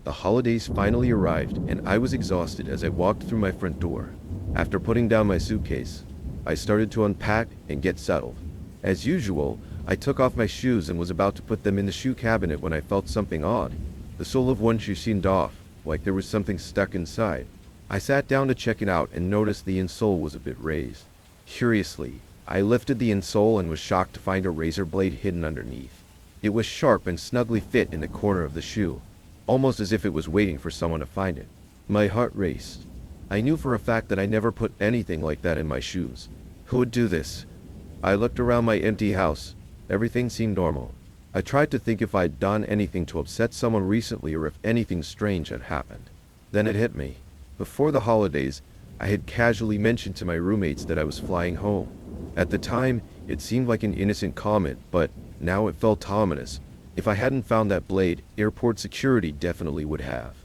The holidays finally arrived, and I was exhausted as I walked through my front door. After putting down my suitcase, I started to unpack and get settled. As usual, I took off my shoes and was about to put them in the shoe cabinet when I felt something odd. The sole of one shoe seemed off, like there was something stuck inside. I sat down to check it out and noticed the insole was a bit raised. Curiously, I lifted the insole and was shocked to find a razor blade hidden underneath. It was sharp and snugly fit in the corner of the shoe, almost as if it was waiting for someone to find it. My heart raced. I knew for a fact that I never put anything like that in my shoes. Who would do this? I looked around my empty house. Everything seemed normal. I tried to think if I'd done anything to upset someone recently or if anything strange had happened. Then it hit me. Before the holidays, I had casually mentioned to my roommates that I was flying home. At the time, it seemed like an innocent comment, but now it felt ominous. If I hadn't found that blade, airport security definitely would have.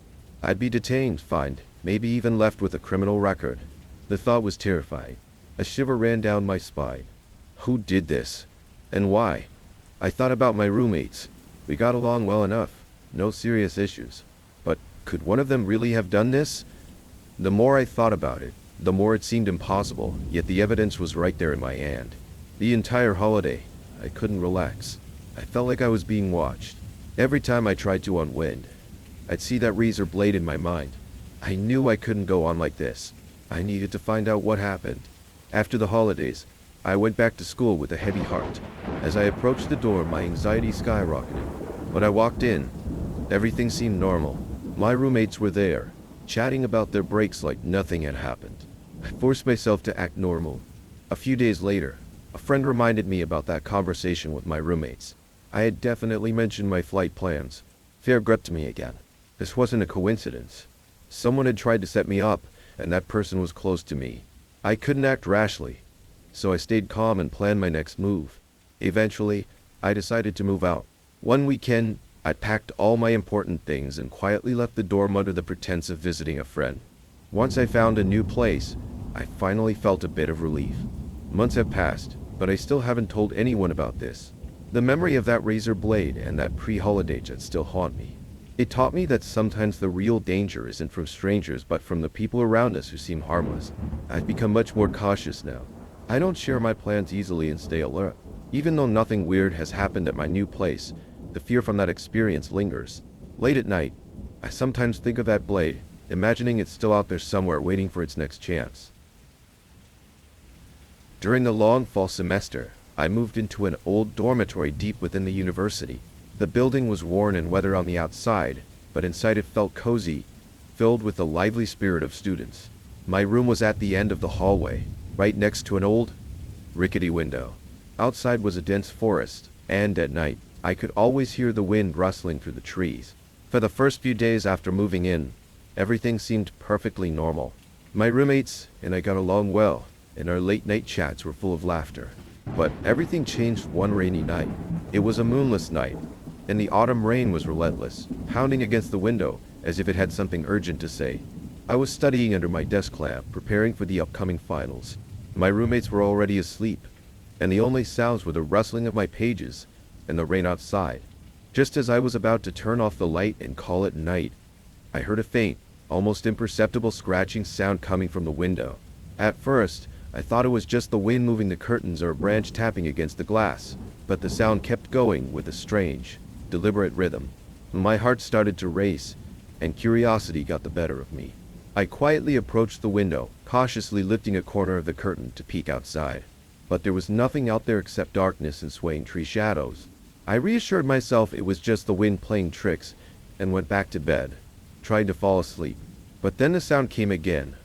I'd be detained, fined, maybe even left with a criminal record. The thought was terrifying. A shiver ran down my spine. Who did this? And why? I thought about my roommates. We got along well enough. No serious issues. But could one of them really have done this? The more I thought about it, the more it seemed impossible, yet the evidence was right there in my hand. The entire holiday, I couldn't relax. I felt like I was being watched. Every time I tried to unwind, I'd see that razor blade in my mind. I knew I couldn't go on like this. I needed to find out what happened. After the holidays, I went back to school with a heavy heart. As I approached the door, my anxiety skyrocketed. When I walked in, everything seemed normal. My roommates were there, chatting about their breaks like nothing had happened. I forced myself to act normal. A few days later, a friend reminded me about that conversation with my roommates. I had definitely mentioned my flight plans. Fear gripped me again. This wasn't a coincidence. Someone had tried to set me up, and that person was close to me. I couldn't act rashly, so I stayed calm and planned my next move. Eventually, I decided to move out. One weekend, I packed all my important things and quietly left the dorm under the pretense of visiting a friend. Once I found a new place, I finally felt a bit of relief. Months have passed, but I still haven't told anyone about this. The memory of that razor blade and that pre-holiday jet still haunt me. It taught me that sometimes the real danger isn't from strangers but from the people around us who seem harmless. I've become much more cautious now. I don't share my plans easily and stay alert. Even though nothing weird has happened at my new place, the fear from that experience lingers. Late at night, I sometimes think of that blade, imagining it's still out there somewhere waiting for its next chance. During the long fall semester, I moved into an old dormitory deep within the university. The building was worn and weathered on the outside, but inside it felt cozy, filled with the lively spirit of students. My room was at the end of the hallway, right next to an old, rickety window. Outside was a dense forest, and at night, I could always hear the wind rustling through the trees. For the first few days after moving in, everything seemed perfectly normal. My roommates and I got along well, and our late-night chats were full of laughter. But everything changed one rainy night. It was a moonless night, and the autumn rain was relentless, pounding against the window as if it had something urgent to say. I was studying under my desk lamp, preparing for the upcoming finals. My roommates were already asleep, and the only sounds were the rustling of my pages and the rain outside. Just as I was about to turn off the light and call it night, I heard a faint, almost imperceptible scratching sound coming from the window. At first, I thought it was just the wind moving the curtains or a branch tapping against the glass, but the sound kept going with a strange, deliberate rhythm. My heart started to race, and curiosity got the better of me. I quietly approached the window, cautiously lifting a corner of the curtain to peek outside. But there was nothing out there except darkness and swaying tree shadows. I reassured myself it was just the wind playing tricks, and went back to bed, trying to fall asleep. But then the sound came again,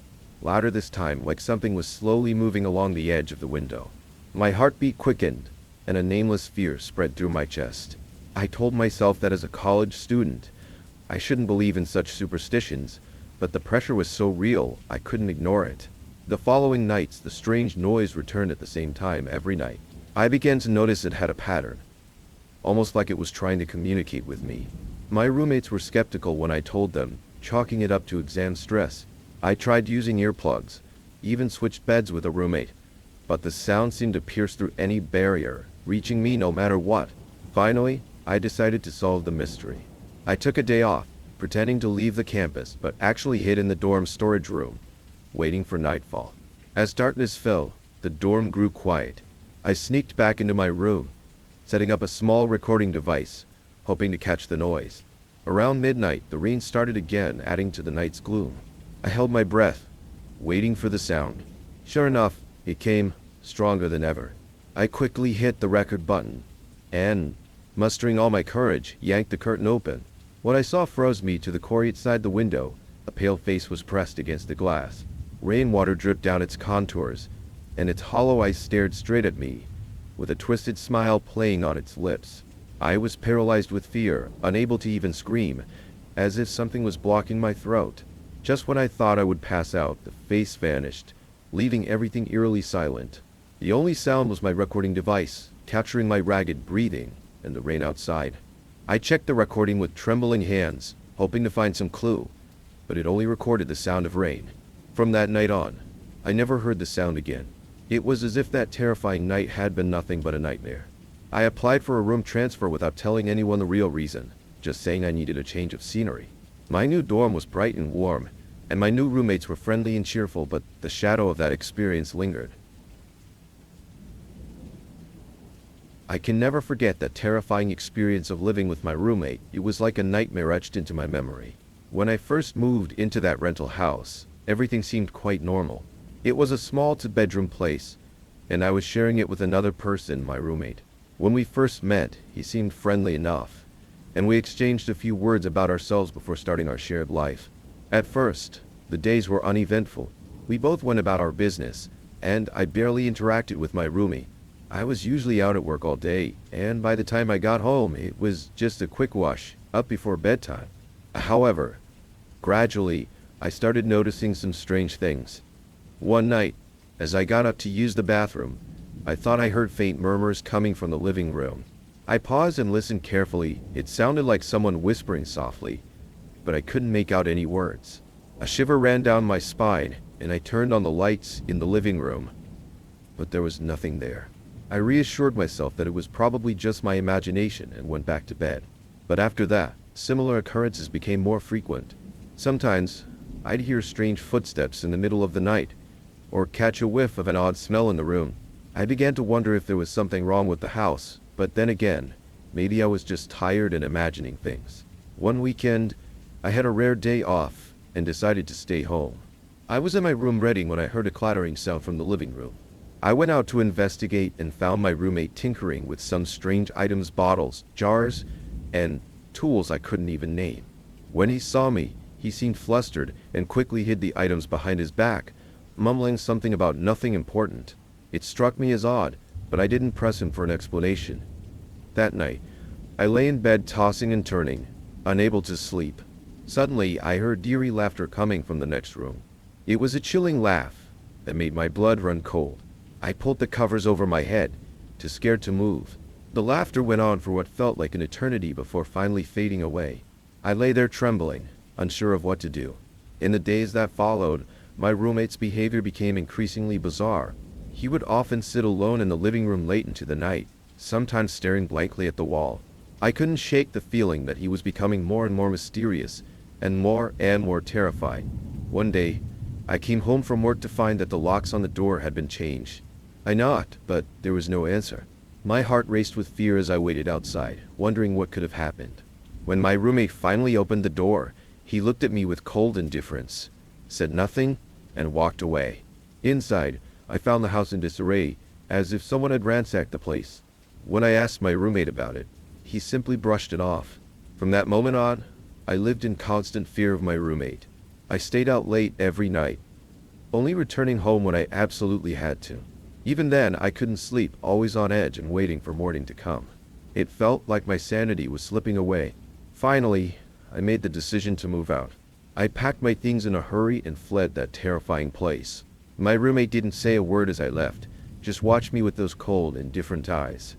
louder this time, like something was slowly moving along the edge of the window. My heartbeat quickened, and a nameless fear spread through my chest. I told myself that as a college student, I shouldn't believe in such superstitions, but the pressure was so real, I couldn't ignore it. The following nights, the strange noise returned at the same time every night. I began to notice it had a pattern, almost like it was trying to communicate with me. My roommates were skeptical when I told them, chalking it up to exam stress. I tried using earplugs, even switched beds with a roommate, but the sound seemed to pierce through any barrier, reaching me no matter what. Finally, I decided to solve the mystery. I took a day off, pretending to leave the campus, but actually hid in the dorm storage room, waiting for nightfall. As darkness fell, the dorm grew quiet. I sneaked back into my room, setting up a small recording device, hoping to catch the noise. Around midnight, the rain started again, adding to the night's gloom. I held my breath, waiting for the sound. Sure enough, it came, stronger than ever. I quickly hit the record button, and, mustering all my courage, yanked the curtain open. What I saw froze me to the core. Outside the window, a pale face was pressed against the glass. Rainwater dripped down its contours, and its hollow eyes stared straight at me, with a twisted smile playing on its lips. I was paralyzed with fear, unable to even scream, as if something was blocking my throat. Just when I thought I would pass out, the face vanished, leaving everything eerily silent. The only sound was my recording device, capturing my ragged breathing and the rain outside. I checked the recording with trembling hands, hoping to find some clue, but it only recorded the sound of rain. From that night on, I never heard the sound again. It was as if that terrifying night had been nothing but a nightmare. I applied for a room transfer without telling anyone the real reason, just saying I needed a change of scenery. My new dorm was bright and warm, and my new roommates were friendly and cheerful, but the shadow of that experience lingered. I can never forget that terrifying experience of living with my roommate. It was like a nightmare etched into my memory. When I first moved into that rental house, everything seemed quite normal. It was a small two-bedroom place, and I was sharing it with another person, my roommate. When we first met, he seemed friendly enough, and we exchanged a few words about ourselves before starting our shared life. At first, the days were uneventful. We both went about our business, and I barely interacted with my roomie. I was usually out at work all day, and by the time I got home, it was just a quick wash, up before bedtime. However, gradually, I started noticing some strange things. One night, as I got up to use the bathroom, I thought I heard faint murmurs coming from the living room. I paused and listened carefully. It sounded like someone whispering softly, but I couldn't make out any words. A shiver ran down my spine, and I turned on the lights in the living room, but there was nothing there. I reassured myself that it was probably just my imagination and went back to bed. But after that, similar occurrences became more frequent. Sometimes, I'd hear strange footsteps in the middle of the night, or catch a whiff of an odd smell in the room. I began to wonder if there was something wrong with the house, but then again, maybe I was just tired and imagining things. One weekend, I had a rare day off and decided to stay home. I was in my room reading when I heard a clattering sound from the living room. I went out to investigate and found my roommate tinkering with some strange items, bottles, jars, and tools I couldn't even name. When he saw me, he seemed flustered and quickly hid the items behind his back, mumbling something about nothing important. It struck me as odd, but I didn't press him for an explanation. That night, I lay in bed tossing and turning, unable to sleep. Suddenly, I heard eerie laughter coming from the next room. It was a chilling laugh that made my blood run cold. I pulled the covers over my head, too scared to move. The laughter went on for what felt like an eternity before finally fading away. I lay there trembling, unsure of what to do. In the days that followed, my roommate's behavior became increasingly bizarre. He would often sit alone in the living room late into the night, sometimes staring blankly at the wall. I couldn't shake the feeling that he was becoming more and more mysterious, and more terrifying. One day, I came home from work to find that the locks on the door had been changed. I knocked, but there was no answer. My heart raced with fear as I waited outside, wondering what could have happened. When my roommate finally opened the door, he looked at me with cold indifference, said nothing, and walked away. Inside, I found the house in disarray, as if someone had ransacked the place. When I asked my roommate about it, he simply brushed it off. From that moment on, I lived in constant fear of my roommate. I stayed out late every night, only returning home when I absolutely had to. Even then, I couldn't sleep, always on edge and waiting for morning to come. It felt like my sanity was slipping away. Finally, I made the decision to move out. I packed my things in a hurry and fled that terrifying place. My roommate didn't say a word as I left, just watched me with those cold, indifferent eyes.